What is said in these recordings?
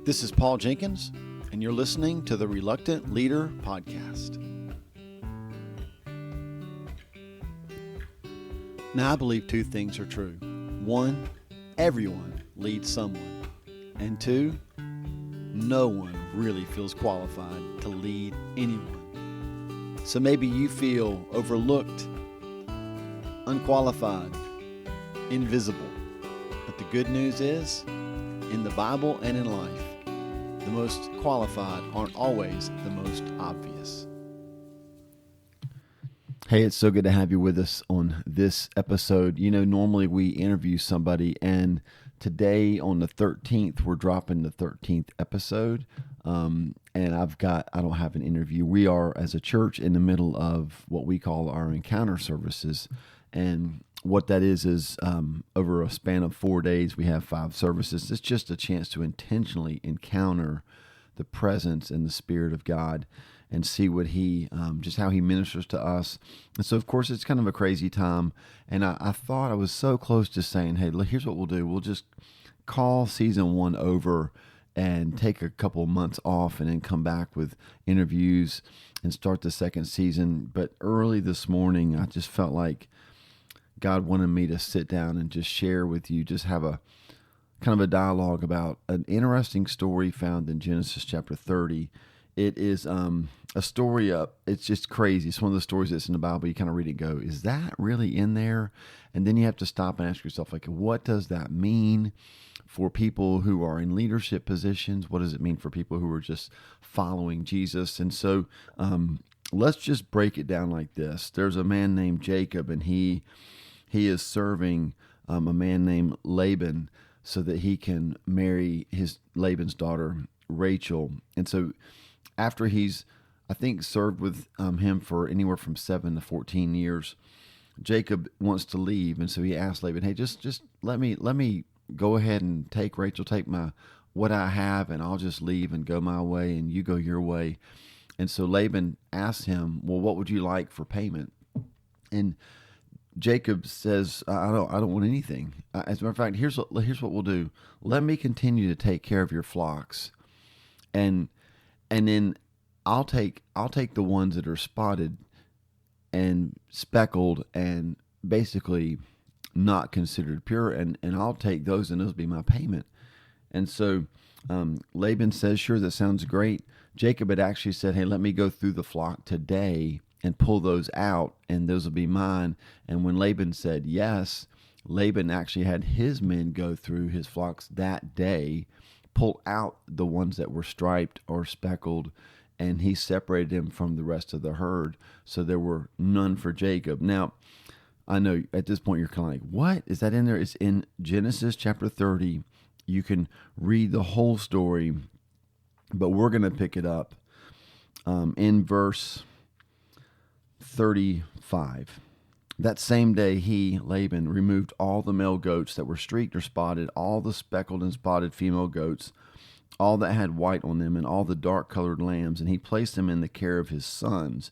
This is Paul Jenkins, and you're listening to the Reluctant Leader Podcast. Now, I believe two things are true. One, everyone leads someone. And two, no one really feels qualified to lead anyone. So maybe you feel overlooked, unqualified, invisible. But the good news is, in the Bible and in life, the most qualified aren't always the most obvious. Hey, it's so good to have you with us on this episode. You know, normally we interview somebody, and today on the 13th, we're dropping the 13th episode. And I don't have an interview. We are, as a church, in the middle of what we call our encounter services. And what that is over a span of 4 days, we have 5 services. It's just a chance to intentionally encounter the presence and the Spirit of God and see what just how He ministers to us. And so, of course, it's kind of a crazy time. And I thought I was so close to saying, hey, look, here's what we'll do. We'll just call season 1 over and take a couple of months off and then come back with interviews and start the second season. But early this morning, I just felt like God wanted me to sit down and just share with you, just have a kind of a dialogue about an interesting story found in Genesis chapter 30. It is a story it's just crazy. It's one of the stories that's in the Bible. You kind of read it and go, is that really in there? And then you have to stop and ask yourself, like, what does that mean for people who are in leadership positions? What does it mean for people who are just following Jesus? And so let's just break it down like this. There's a man named Jacob, and he is serving a man named Laban so that he can marry Laban's daughter, Rachel. And so after he's, I think, served with him for anywhere from 7 to 14 years, Jacob wants to leave. And so he asked Laban, hey, just let me go ahead and take Rachel, take what I have, and I'll just leave and go my way, and you go your way. And so Laban asked him, well, what would you like for payment? And Jacob says, I don't want anything. As a matter of fact, here's what we'll do. Let me continue to take care of your flocks, and then I'll take the ones that are spotted and speckled and basically not considered pure, and I'll take those, and those will be my payment. And so Laban says, sure, that sounds great. Jacob had actually said, hey, let me go through the flock today and pull those out, and those will be mine. And when Laban said yes, Laban actually had his men go through his flocks that day, pull out the ones that were striped or speckled, and he separated them from the rest of the herd. So there were none for Jacob. Now, I know at this point you're kind of like, what? Is that in there? It's in Genesis chapter 30. You can read the whole story, but we're going to pick it up in verse 35. That same day he, Laban, removed all the male goats that were streaked or spotted, all the speckled and spotted female goats, all that had white on them, and all the dark-colored lambs, and he placed them in the care of his sons.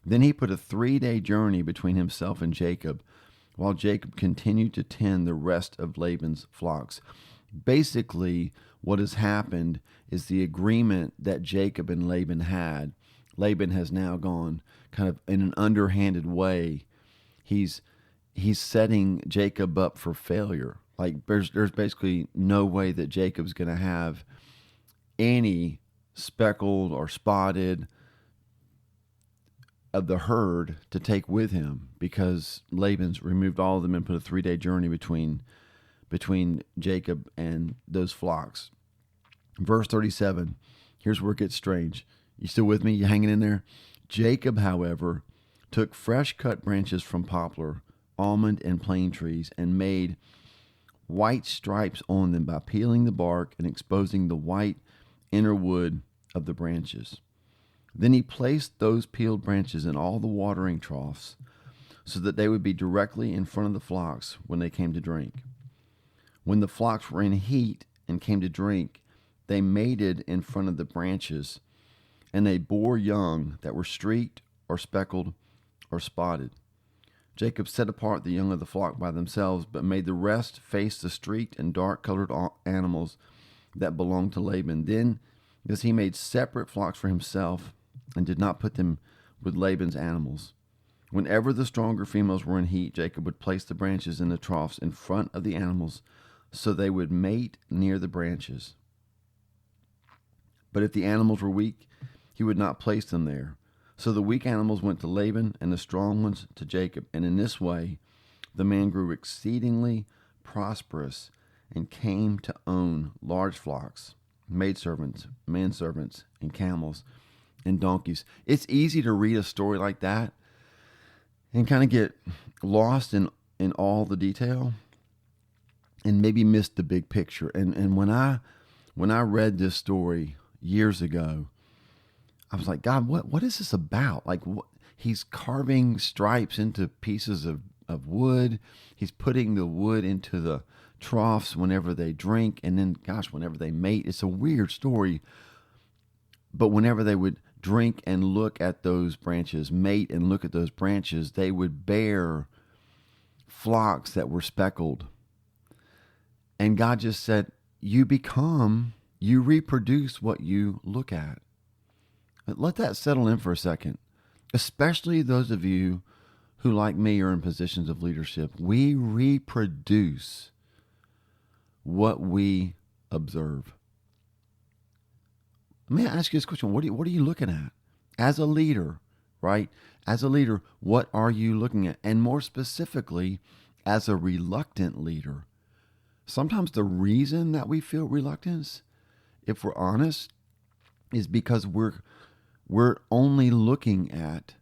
Then he put a 3-day journey between himself and Jacob, while Jacob continued to tend the rest of Laban's flocks. Basically, what has happened is the agreement that Jacob and Laban had. Laban has now gone kind of in an underhanded way. He's setting Jacob up for failure. Like there's basically no way that Jacob's going to have any speckled or spotted of the herd to take with him, because Laban's removed all of them and put a 3-day journey between Jacob and those flocks. Verse 37, here's where it gets strange. You still with me? You hanging in there? Jacob, however, took fresh cut branches from poplar, almond, and plane trees and made white stripes on them by peeling the bark and exposing the white inner wood of the branches. Then he placed those peeled branches in all the watering troughs so that they would be directly in front of the flocks when they came to drink. When the flocks were in heat and came to drink, they mated in front of the branches, and they bore young that were streaked or speckled or spotted. Jacob set apart the young of the flock by themselves, but made the rest face the streaked and dark-colored animals that belonged to Laban. Then, because he made separate flocks for himself and did not put them with Laban's animals. Whenever the stronger females were in heat, Jacob would place the branches in the troughs in front of the animals so they would mate near the branches. But if the animals were weak, he would not place them there. So the weak animals went to Laban and the strong ones to Jacob. And in this way, the man grew exceedingly prosperous and came to own large flocks, maidservants, manservants, and camels and donkeys. It's easy to read a story like that and kind of get lost in all the detail and maybe miss the big picture. And when I read this story years ago, I was like, God, what is this about? Like, he's carving stripes into pieces of wood. He's putting the wood into the troughs whenever they drink. And then, gosh, whenever they mate. It's a weird story. But whenever they would drink and look at those branches, mate and look at those branches, they would bear flocks that were speckled. And God just said, you reproduce what you look at. Let that settle in for a second, especially those of you who, like me, are in positions of leadership. We reproduce what we observe. Let me ask you this question. What are you looking at? As a leader, right? As a leader, what are you looking at? And more specifically, as a reluctant leader. Sometimes the reason that we feel reluctance, if we're honest, is because we're only looking at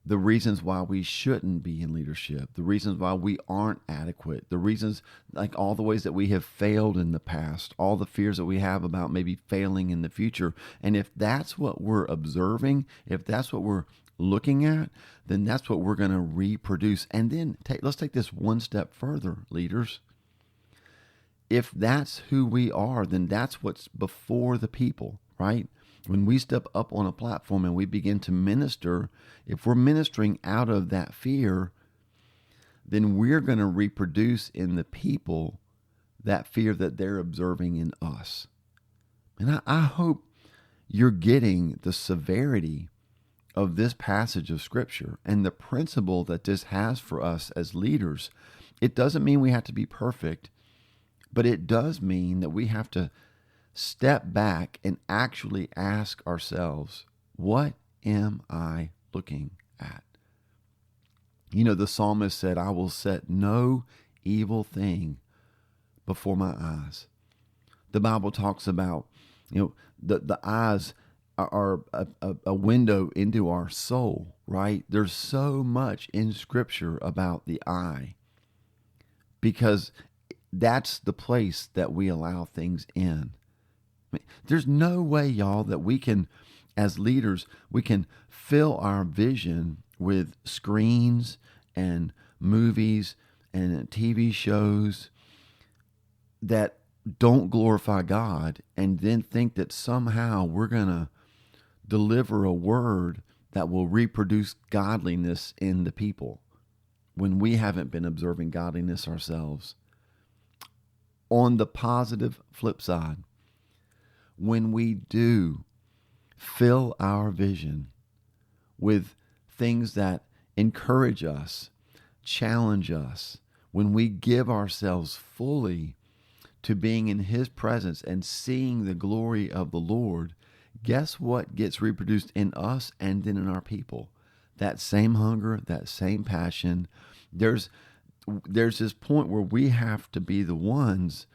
the reasons why we shouldn't be in leadership, the reasons why we aren't adequate, the reasons, like all the ways that we have failed in the past, all the fears that we have about maybe failing in the future. And if that's what we're observing, if that's what we're looking at, then that's what we're going to reproduce. And then let's take this one step further, leaders. If that's who we are, then that's what's before the people, right? When we step up on a platform and we begin to minister, if we're ministering out of that fear, then we're going to reproduce in the people that fear that they're observing in us. And I hope you're getting the severity of this passage of Scripture and the principle that this has for us as leaders. It doesn't mean we have to be perfect, but it does mean that we have to step back and actually ask ourselves, what am I looking at? You know, the psalmist said, I will set no evil thing before my eyes. The Bible talks about, the eyes are a window into our soul, right? There's so much in Scripture about the eye because that's the place that we allow things in. There's no way, y'all, that we can, as leaders, we can fill our vision with screens and movies and TV shows that don't glorify God and then think that somehow we're going to deliver a word that will reproduce godliness in the people when we haven't been observing godliness ourselves. On the positive flip side, when we do fill our vision with things that encourage us, challenge us, when we give ourselves fully to being in His presence and seeing the glory of the Lord, guess what gets reproduced in us and then in our people? That same hunger, that same passion. There's this point where we have to be the ones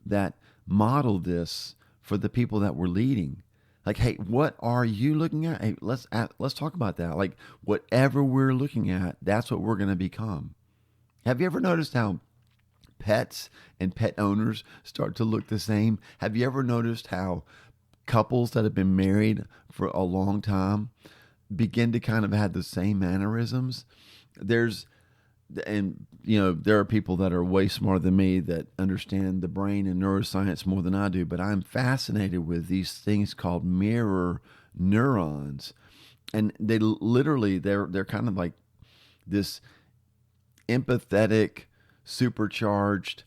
that model this for the people that we're leading. Like, hey, what are you looking at? Hey, let's talk about that. Like, whatever we're looking at, that's what we're going to become. Have you ever noticed how pets and pet owners start to look the same? Have you ever noticed how couples that have been married for a long time begin to kind of have the same mannerisms? There are people that are way smarter than me that understand the brain and neuroscience more than I do, but I'm fascinated with these things called mirror neurons. And they literally, they're kind of like this empathetic, supercharged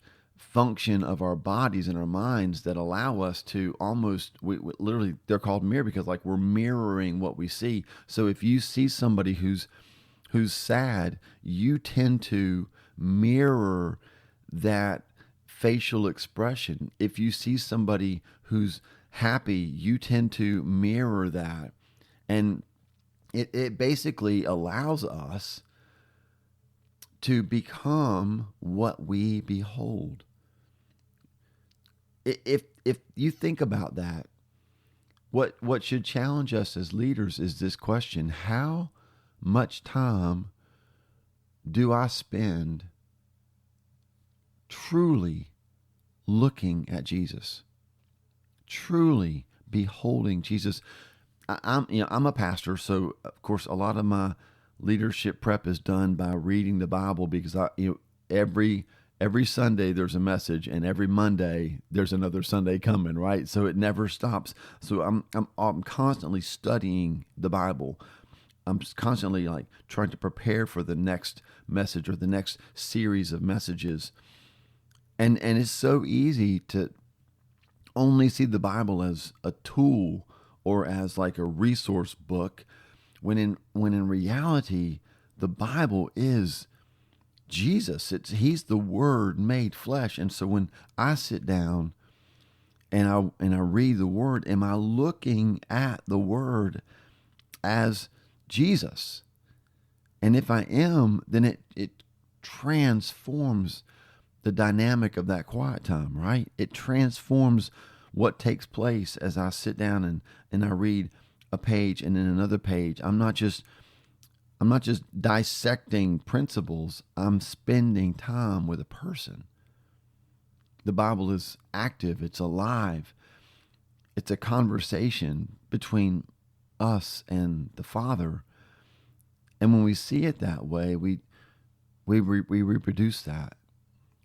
function of our bodies and our minds that allow us to almost, we literally, they're called mirror because like we're mirroring what we see. So if you see somebody who's sad, you tend to mirror that facial expression. If you see somebody who's happy, you tend to mirror that. And it basically allows us to become what we behold. If you think about that, what should challenge us as leaders is this question: how much time do I spend truly looking at Jesus, truly beholding Jesus? I'm a pastor, so of course a lot of my leadership prep is done by reading the Bible, because every Sunday there's a message, and every Monday there's another Sunday coming, right? So it never stops. So I'm constantly studying the Bible. I'm constantly like trying to prepare for the next message or the next series of messages. And it's so easy to only see the Bible as a tool or as like a resource book, when in reality the Bible is Jesus. He's the Word made flesh. And so when I sit down and I read the Word, am I looking at the Word as Jesus? And if I am, then it transforms the dynamic of that quiet time, right? It transforms what takes place as I sit down and I read a page and then another page. I'm not just dissecting principles. I'm spending time with a person. The Bible is active. It's alive. It's a conversation between us and the Father. And when we see it that way, we reproduce that.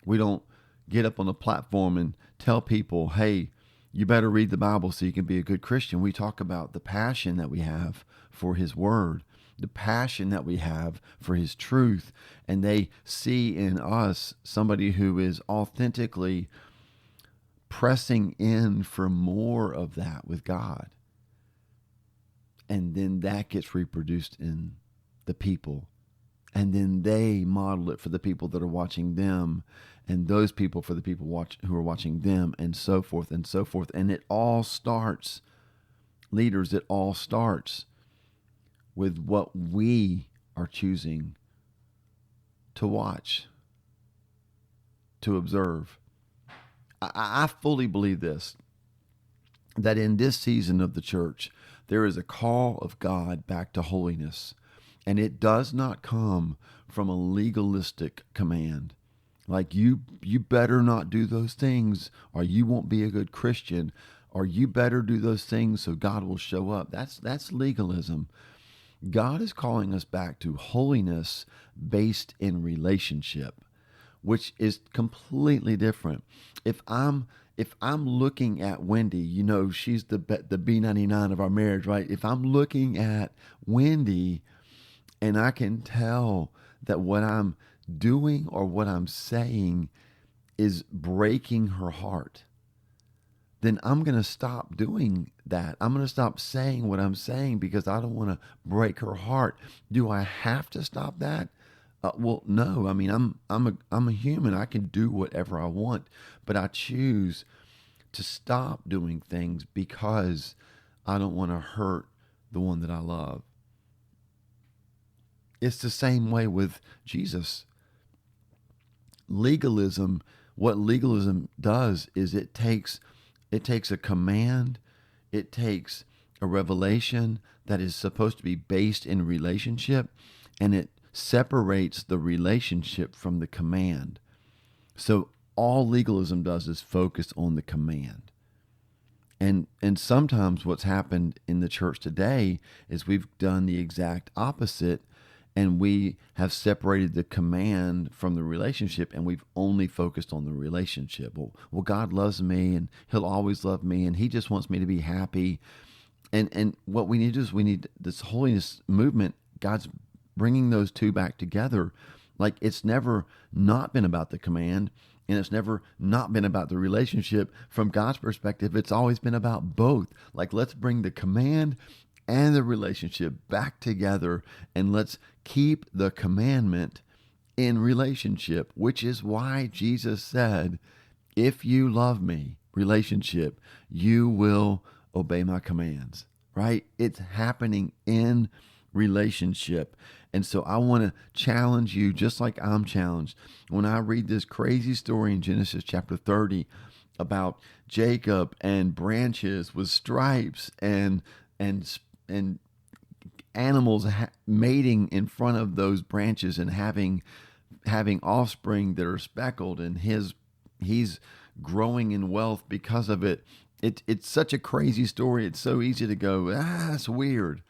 We don't get up on the platform and tell people, hey, you better read the Bible so you can be a good Christian. We talk about the passion that we have for His Word, the passion that we have for His truth, and they see in us somebody who is authentically pressing in for more of that with God. And then that gets reproduced in the people. And then they model it for the people that are watching them, and those people for the people who are watching them, and so forth and so forth. And it all starts, leaders, it all starts with what we are choosing to watch, to observe. I fully believe this, that in this season of the church, there is a call of God back to holiness. And it does not come from a legalistic command. Like you better not do those things or you won't be a good Christian, or you better do those things so God will show up. That's legalism. God is calling us back to holiness based in relationship, which is completely different. If I'm looking at Wendy, she's the B99 of our marriage, right? If I'm looking at Wendy and I can tell that what I'm doing or what I'm saying is breaking her heart, then I'm going to stop doing that. I'm going to stop saying what I'm saying because I don't want to break her heart. Do I have to stop that? Well, no. I mean, I'm a human. I can do whatever I want, but I choose to stop doing things because I don't want to hurt the one that I love. It's the same way with Jesus. Legalism, what legalism does is it takes a command, it takes a revelation that is supposed to be based in relationship, and it separates the relationship from the command. So all legalism does is focus on the command. And sometimes what's happened in the church today is we've done the exact opposite, and we have separated the command from the relationship, and we've only focused on the relationship. Well, God loves me, and He'll always love me, and He just wants me to be happy. And what we need is we need this holiness movement. God's bringing those two back together. Like, it's never not been about the command. And it's never not been about the relationship. From God's perspective, it's always been about both. Like, let's bring the command and the relationship back together, and let's keep the commandment in relationship, which is why Jesus said, if you love me, relationship, you will obey my commands, right? It's happening in relationship. And so I want to challenge you, just like I'm challenged. When I read this crazy story in Genesis chapter 30 about Jacob and branches with stripes and animals mating in front of those branches and having offspring that are speckled, and he's growing in wealth because of it. It's such a crazy story. It's so easy to go, it's weird.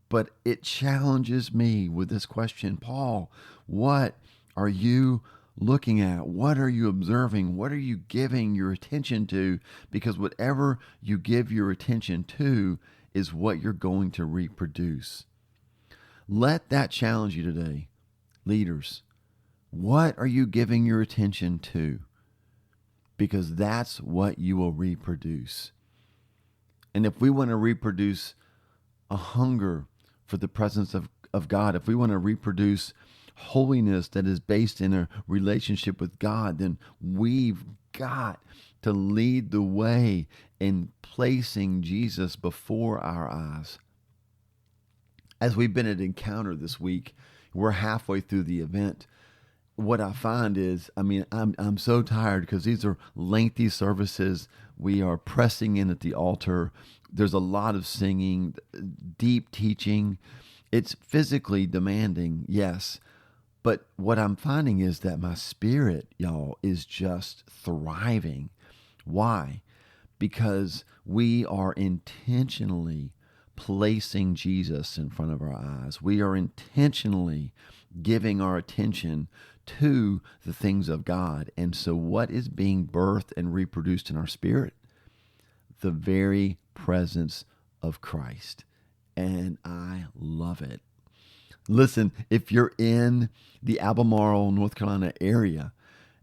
But it challenges me with this question, Paul, what are you looking at? What are you observing? What are you giving your attention to? Because whatever you give your attention to is what you're going to reproduce. Let that challenge you today. Leaders, what are you giving your attention to? Because that's what you will reproduce. And if we want to reproduce a hunger for the presence of God, if we want to reproduce holiness that is based in a relationship with God, then we've got to lead the way in placing Jesus before our eyes. As we've been at Encounter this week, we're halfway through the event. What I find is, I'm so tired because these are lengthy services. We are pressing in at the altar. There's a lot of singing, deep teaching. It's physically demanding, yes. But what I'm finding is that my spirit, y'all, is just thriving. Why? Because we are intentionally placing Jesus in front of our eyes. We are intentionally giving our attention to the things of God. And so what is being birthed and reproduced in our spirit? The very presence of Christ. And I love it. Listen, if you're in the Albemarle, North Carolina area,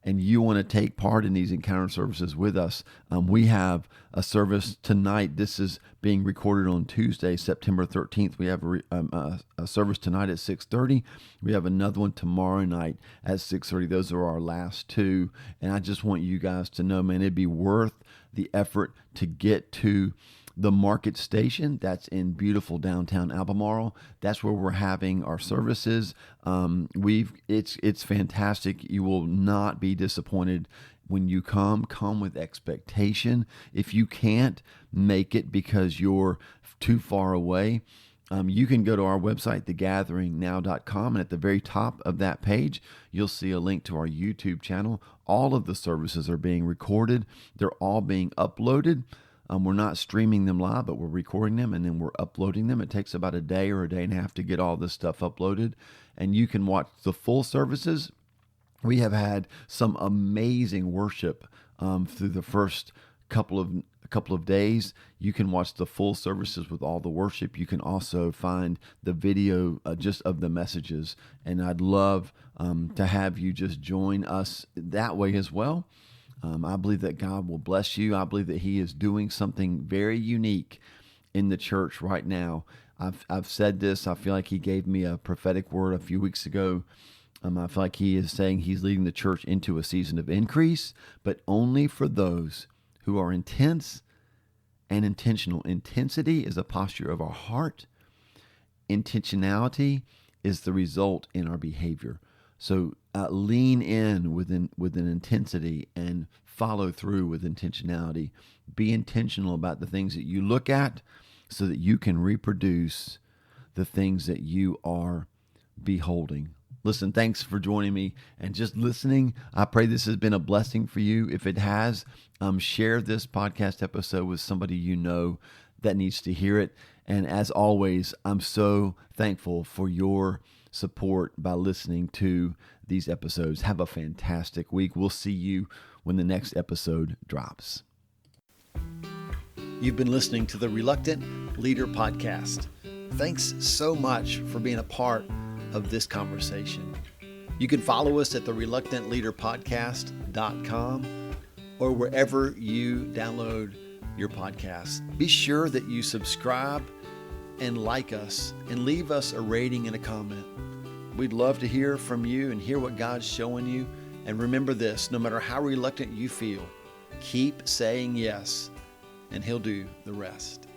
and you want to take part in these encounter services with us, we have a service tonight. This is being recorded on Tuesday, September 13th. We have a service tonight at 6:30. We have another one tomorrow night at 6:30. Those are our last two. And I just want you guys to know, man, it'd be worth the effort to get to the Market Station. That's in beautiful downtown Albemarle. That's where we're having our services. It's fantastic. You will not be disappointed when you come. Come with expectation. If you can't make it because you're too far away, you can go to our website, thegatheringnow.com, and at the very top of that page, you'll see a link to our YouTube channel. All of the services are being recorded. They're all being uploaded. We're not streaming them live, but we're recording them and then we're uploading them. It takes about a day or a day and a half to get all this stuff uploaded. And you can watch the full services. We have had some amazing worship through the first couple of days. You can watch the full services with all the worship. You can also find the video just of the messages. And I'd love to have you just join us that way as well. I believe that God will bless you. I believe that He is doing something very unique in the church right now. I've said this. I feel like He gave me a prophetic word a few weeks ago. I feel like He is saying He's leading the church into a season of increase, but only for those who are intense and intentional. Intensity is a posture of our heart. Intentionality is the result in our behavior. So lean in with an intensity and follow through with intentionality. Be intentional about the things that you look at so that you can reproduce the things that you are beholding. Listen, thanks for joining me and just listening. I pray this has been a blessing for you. If it has, share this podcast episode with somebody you know that needs to hear it. And as always, I'm so thankful for your support by listening to these episodes. Have a fantastic week. We'll see you when the next episode drops. You've been listening to the Reluctant Leader Podcast. Thanks so much for being a part of this conversation. You can follow us at thereluctantleaderpodcast.com or wherever you download your podcast. Be sure that you subscribe and like us and leave us a rating and a comment. We'd love to hear from you and hear what God's showing you. And remember this, no matter how reluctant you feel, keep saying yes, and He'll do the rest.